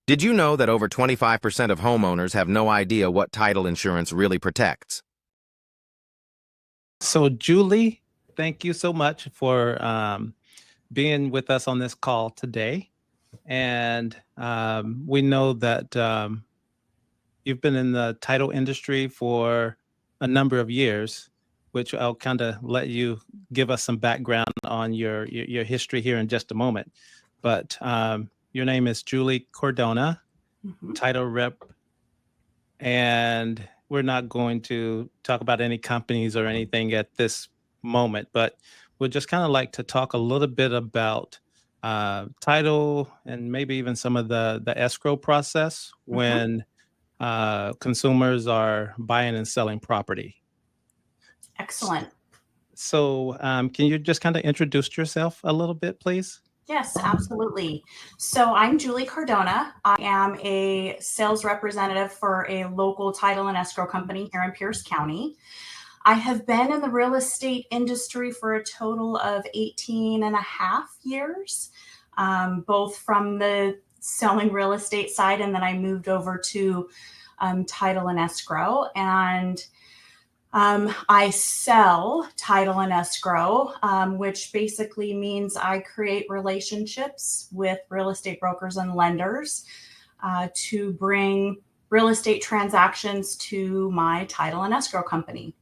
Did you know that over 25% of homeowners have no idea what title insurance really protects? So, Julie, thank you so much for being with us on this call today. And we know that you've been in the title industry for a number of years, which I'll kind of let you give us some background on your history here in just a moment. But your name is Julie Cordona, title rep, and we're not going to talk about any companies or anything at this moment, but we'd just kind of like to talk a little bit about title and maybe even some of the escrow process when consumers are buying and selling property. Excellent. So can you just kind of introduce yourself a little bit, please? Yes, absolutely. So I'm Julie Cordona. I am a sales representative for a local title and escrow company here in Pierce County. I have been in the real estate industry for a total of 18 and a half years, both from the selling real estate side, and then I moved over to title and escrow. And I sell title and escrow, which basically means I create relationships with real estate brokers and lenders to bring real estate transactions to my title and escrow company.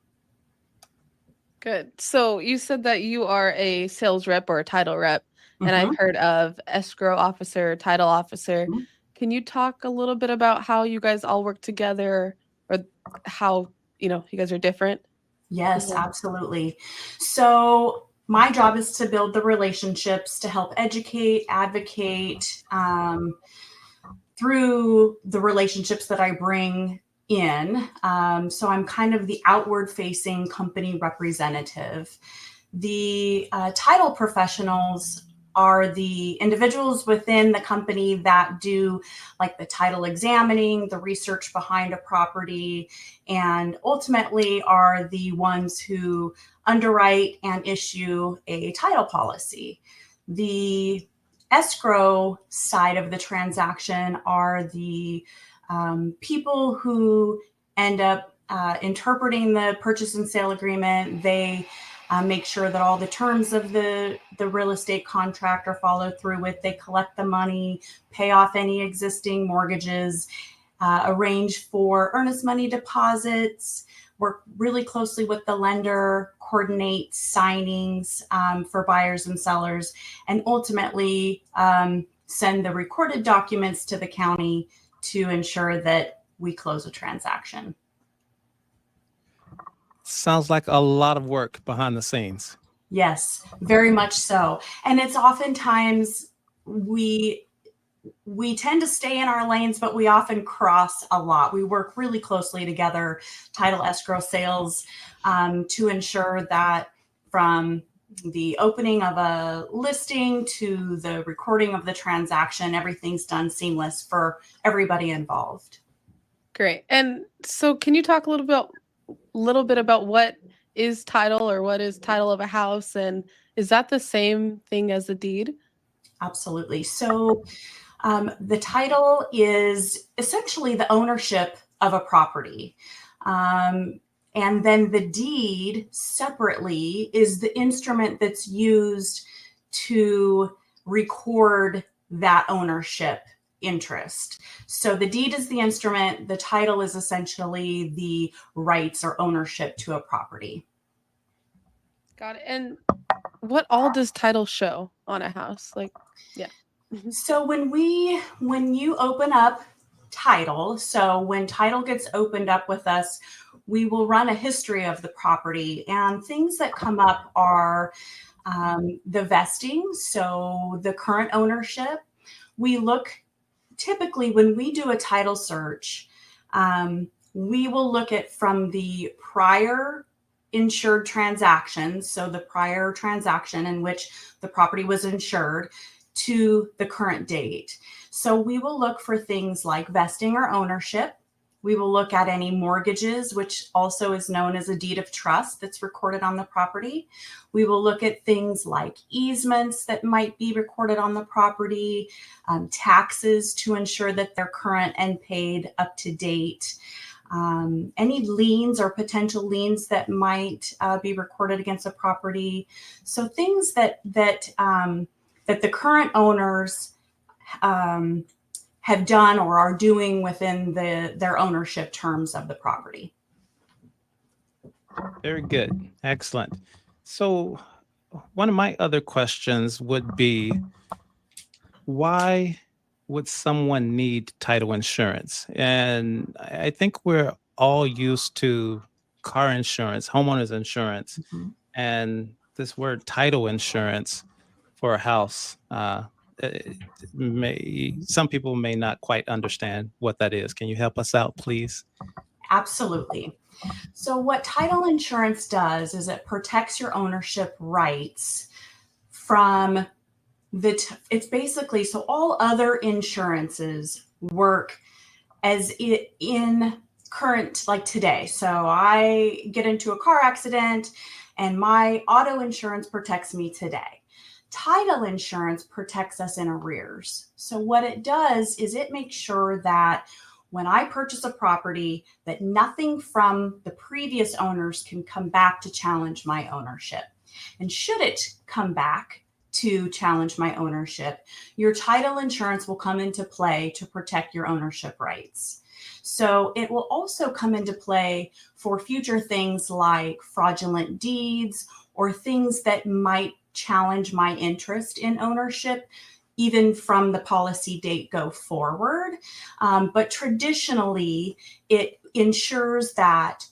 Good. So you said that you are a sales rep or a title rep, and I've heard of escrow officer, title officer. Can you talk a little bit about how you guys all work together, or how you guys are different? Yes, absolutely. So my job is to build the relationships to help educate, advocate through the relationships that I bring in. So I'm kind of the outward facing company representative. The title professionals are the individuals within the company that do like the title examining, the research behind a property, and ultimately are the ones who underwrite and issue a title policy. The escrow side of the transaction are the people who end up interpreting the purchase and sale agreement. They make sure that all the terms of the real estate contract are followed through with. They collect the money, pay off any existing mortgages, arrange for earnest money deposits, work really closely with the lender, coordinate signings for buyers and sellers, and ultimately send the recorded documents to the county to ensure that we close a transaction. Sounds like a lot of work behind the scenes. Yes, very much so. And it's oftentimes we tend to stay in our lanes, but we often cross a lot. We work really closely together, title, escrow, sales, to ensure that from the opening of a listing to the recording of the transaction, everything's done seamless for everybody involved. Great. And so can you talk a little bit about what is title, or what is title of a house, and is that the same thing as the deed? Absolutely. So the title is essentially the ownership of a property. And then the deed separately is the instrument that's used to record that ownership interest. So the deed is the instrument. The title is essentially the rights or ownership to a property. Got it. And what all does title show on a house? So when you open up title, so when title gets opened up with us, we will run a history of the property, and things that come up are the vesting, so the current ownership. We look, typically when we do a title search, we will look at from the prior insured transaction, so the prior transaction in which the property was insured, to the current date. So we will look for things like vesting or ownership. We will look at any mortgages, which also is known as a deed of trust that's recorded on the property. We will look at things like easements that might be recorded on the property, taxes to ensure that they're current and paid up to date. Any liens or potential liens that might be recorded against a property. So things that the current owners have done or are doing within their ownership terms of the property. Very good. Excellent. So one of my other questions would be, why would someone need title insurance? And I think we're all used to car insurance, homeowners insurance, Mhm. and this word title insurance for a house. Some people may not quite understand what that is. Can you help us out, please? Absolutely. So what title insurance does is it protects your ownership rights from it's basically, so all other insurances work as in current, like today. So I get into a car accident and my auto insurance protects me today. Title insurance protects us in arrears. So what it does is it makes sure that when I purchase a property, that nothing from the previous owners can come back to challenge my ownership. And should it come back to challenge my ownership, your title insurance will come into play to protect your ownership rights. So it will also come into play for future things like fraudulent deeds or things that might challenge my interest in ownership, even from the policy date go forward. But traditionally, it ensures that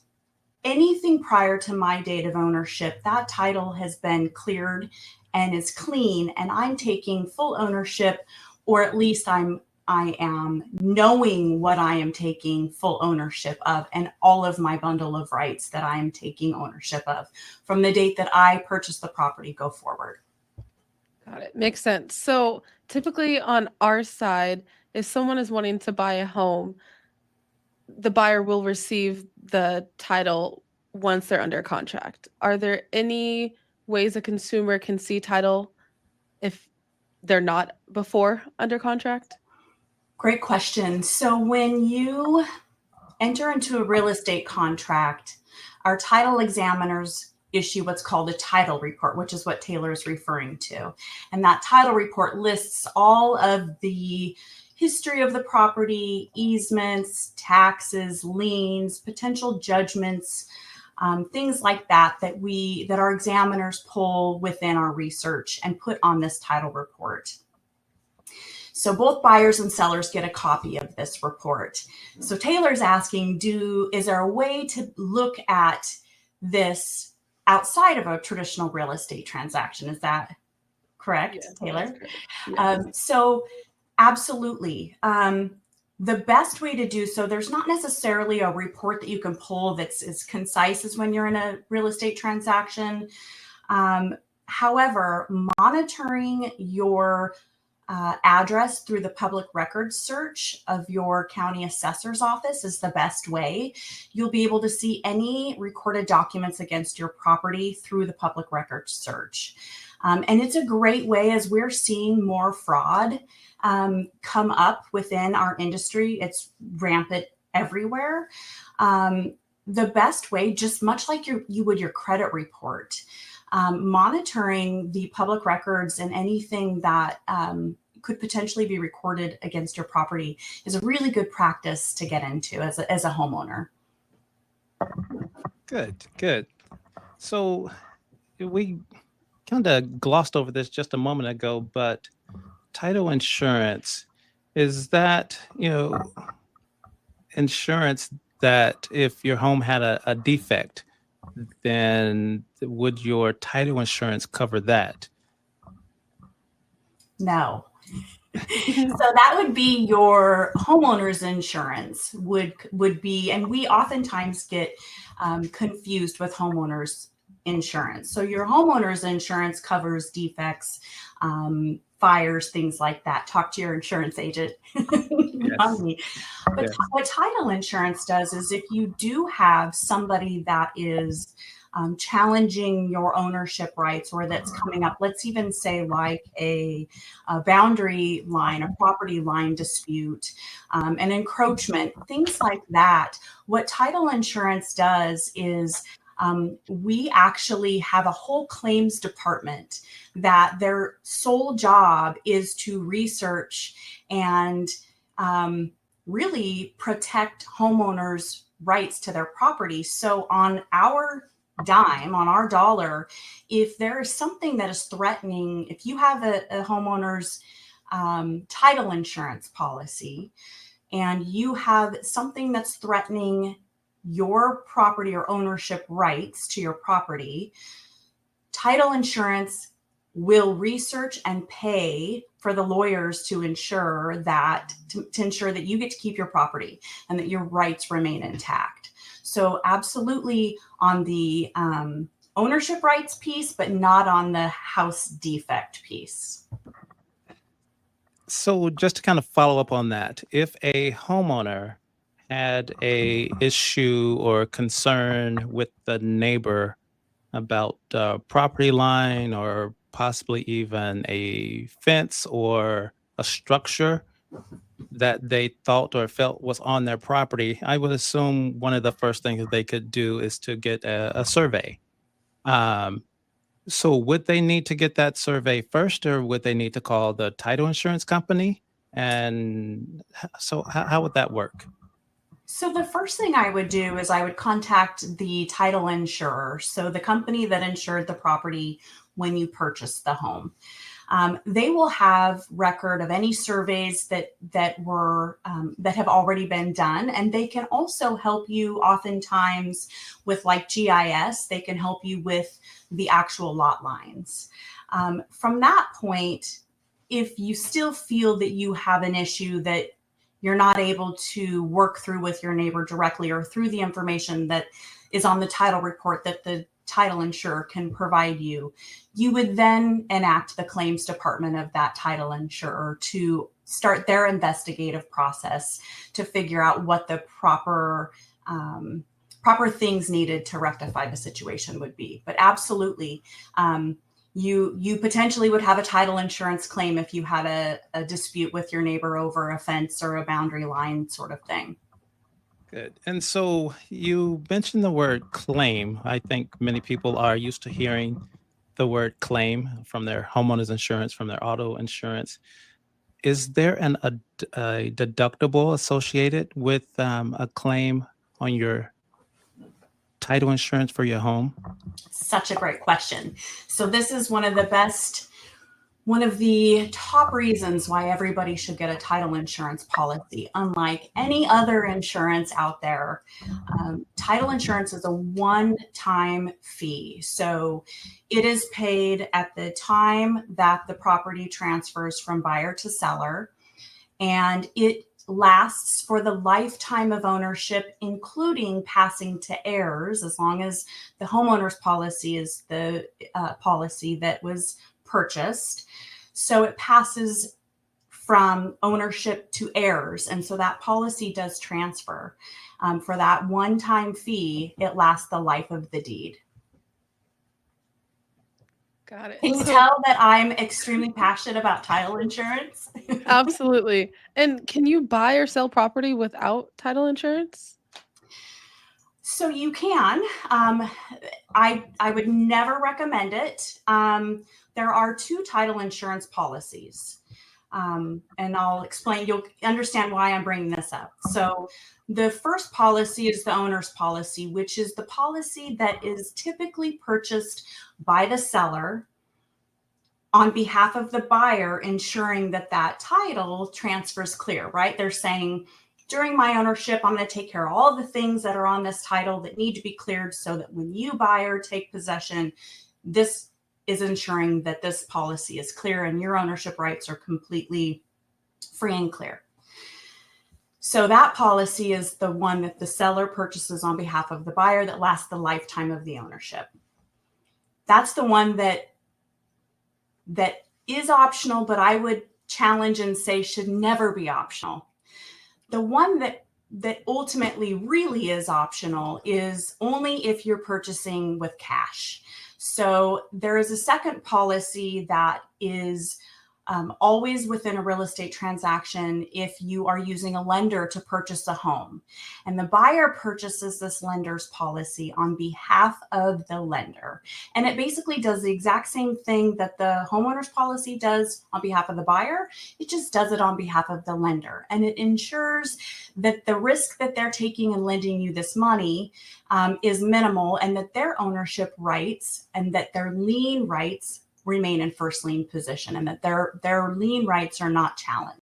anything prior to my date of ownership, that title has been cleared and is clean, and I'm taking full ownership, or at least I am knowing what I am taking full ownership of and all of my bundle of rights that I am taking ownership of from the date that I purchased the property go forward. Got it. Makes sense. So typically on our side, if someone is wanting to buy a home, the buyer will receive the title once they're under contract. Are there any ways a consumer can see title if they're not before under contract? Great question. So when you enter into a real estate contract, our title examiners issue what's called a title report, which is what Taylor is referring to. And that title report lists all of the history of the property, easements, taxes, liens, potential judgments, things like that that our examiners pull within our research and put on this title report. So both buyers and sellers get a copy of this report. So Taylor's asking, is there a way to look at this outside of a traditional real estate transaction? Is that correct, Yes, Taylor? that's correct. Yes. So absolutely. The best way to do so, there's not necessarily a report that you can pull that's as concise as when you're in a real estate transaction. However, monitoring your address through the public records search of your county assessor's office is the best way. You'll be able to see any recorded documents against your property through the public records search. And it's a great way, as we're seeing more fraud come up within our industry. It's rampant everywhere. The best way, just much like you would your credit report, monitoring the public records and anything that could potentially be recorded against your property is a really good practice to get into as a homeowner. Good. So we kind of glossed over this just a moment ago, but title insurance, is that, insurance that if your home had a defect, then would your title insurance cover that? No. So that would be your homeowner's insurance would be, and we oftentimes get confused with homeowner's insurance. So your homeowner's insurance covers defects, fires, things like that. Talk to your insurance agent, not me. But Yes. what title insurance does is if you do have somebody that is challenging your ownership rights, or that's coming up, let's even say like a boundary line, a property line dispute, an encroachment, things like that. What title insurance does is we actually have a whole claims department that their sole job is to research and really protect homeowners' rights to their property. So on our dime, on our dollar, if there is something that is threatening, if you have a homeowner's title insurance policy and you have something that's threatening your property or ownership rights to your property, title insurance will research and pay for the lawyers to ensure that you get to keep your property and that your rights remain intact. So absolutely on the ownership rights piece, but not on the house defect piece. So just to kind of follow up on that, if a homeowner had a issue or concern with the neighbor about property line or possibly even a fence or a structure that they thought or felt was on their property, I would assume one of the first things that they could do is to get a survey. Um, so would they need to get that survey first, or would they need to call the title insurance company? And so how would that work? So the first thing I would do is I would contact the title insurer, so the company that insured the property when you purchased the home. They will have record of any surveys that have already been done, and they can also help you oftentimes with like GIS. They can help you with the actual lot lines. From that point, if you still feel that you have an issue that you're not able to work through with your neighbor directly or through the information that is on the title report that the title insurer can provide you, you would then enact the claims department of that title insurer to start their investigative process to figure out what the proper things needed to rectify the situation would be. But absolutely, you potentially would have a title insurance claim if you had a dispute with your neighbor over a fence or a boundary line sort of thing. Good. And so you mentioned the word claim. I think many people are used to hearing the word claim from their homeowners insurance, from their auto insurance. Is there a deductible associated with a claim on your title insurance for your home? Such a great question. So this is one of the top reasons why everybody should get a title insurance policy. Unlike any other insurance out there, title insurance is a one-time fee. So it is paid at the time that the property transfers from buyer to seller, and it lasts for the lifetime of ownership, including passing to heirs, as long as the homeowner's policy is the policy that was purchased. So it passes from ownership to heirs. And so that policy does transfer. For that one-time fee, it lasts the life of the deed. Got it. Can you tell that I'm extremely passionate about title insurance? Absolutely. And can you buy or sell property without title insurance? So you can. I would never recommend it. There are two title insurance policies. And I'll explain, you'll understand why I'm bringing this up. So the first policy is the owner's policy, which is the policy that is typically purchased by the seller on behalf of the buyer, ensuring that that title transfers clear, right? They're saying, during my ownership, I'm going to take care of all the things that are on this title that need to be cleared so that when you buy or take possession, this is ensuring that this policy is clear and your ownership rights are completely free and clear. So that policy is the one that the seller purchases on behalf of the buyer that lasts the lifetime of the ownership. That's the one that is optional, but I would challenge and say should never be optional. The one that ultimately really is optional is only if you're purchasing with cash. So there is a second policy that is always within a real estate transaction if you are using a lender to purchase a home. And the buyer purchases this lender's policy on behalf of the lender. And it basically does the exact same thing that the homeowner's policy does on behalf of the buyer. It just does it on behalf of the lender. And it ensures that the risk that they're taking and lending you this money is minimal, and that their ownership rights and that their lien rights remain in first lien position, and that their lien rights are not challenged.